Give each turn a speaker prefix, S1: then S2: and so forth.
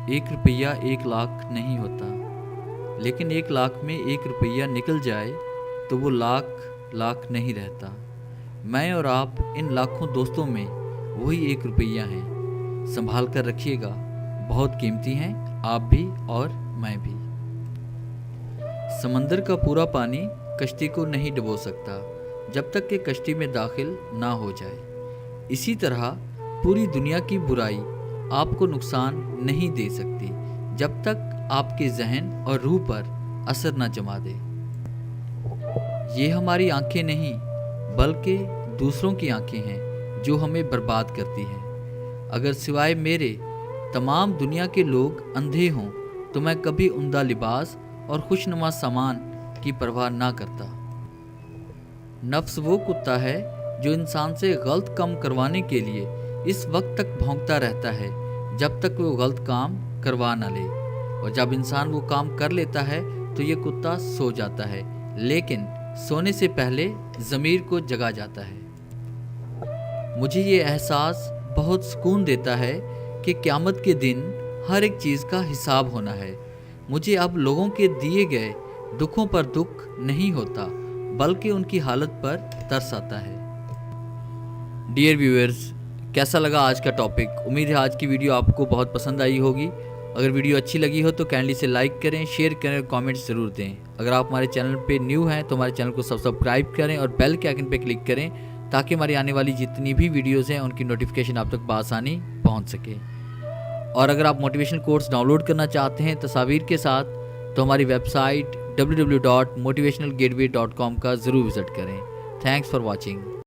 S1: एक रुपया 1 लाख नहीं होता, लेकिन 1 लाख में 1 रुपया निकल जाए तो वो लाख नहीं रहता। मैं और आप इन लाखों दोस्तों में वही 1 रुपया हैं। संभाल कर रखिएगा, बहुत कीमती हैं आप भी और मैं भी। समंदर का पूरा पानी कश्ती को नहीं डुबो सकता जब तक कि कश्ती में दाखिल ना हो जाए। इसी तरह पूरी दुनिया की बुराई आपको नुकसान नहीं दे सकती जब तक आपके जहन और रूह पर असर न जमा दे। ये हमारी आंखें नहीं बल्कि दूसरों की आंखें हैं जो हमें बर्बाद करती हैं। अगर सिवाय मेरे तमाम दुनिया के लोग अंधे हों तो मैं कभी उम्दा लिबास और खुशनुमा सामान की परवाह ना करता। नफ्स वो कुत्ता है जो इंसान से गलत काम करवाने के लिए इस वक्त तक भौंकता रहता है जब तक वो गलत काम करवा ना ले, और जब इंसान वो काम कर लेता है तो ये कुत्ता सो जाता है, लेकिन सोने से पहले ज़मीर को जगा जाता है। मुझे ये एहसास बहुत सुकून देता है कि क़यामत के दिन हर एक चीज़ का हिसाब होना है। मुझे अब लोगों के दिए गए दुखों पर दुख नहीं होता बल्कि उनकी हालत पर तरस आता है। डियर व्यूअर्स, कैसा लगा आज का टॉपिक? उम्मीद है आज की वीडियो आपको बहुत पसंद आई होगी। अगर वीडियो अच्छी लगी हो तो काइंडली से लाइक करें, शेयर करें और कमेंट्स ज़रूर दें। अगर आप हमारे चैनल पे न्यू हैं तो हमारे चैनल को सब्सक्राइब करें और बेल के आइकन पे क्लिक करें ताकि हमारी आने वाली जितनी भी वीडियोज़ हैं उनकी नोटिफिकेशन आप तक बआसानी पहुँच सके। और अगर आप मोटिवेशनल कोर्स डाउनलोड करना चाहते हैं तस्वीर के साथ तो हमारी वेबसाइट www.motivationalgateway.com का ज़रूर विज़िट करें। Thanks for watching.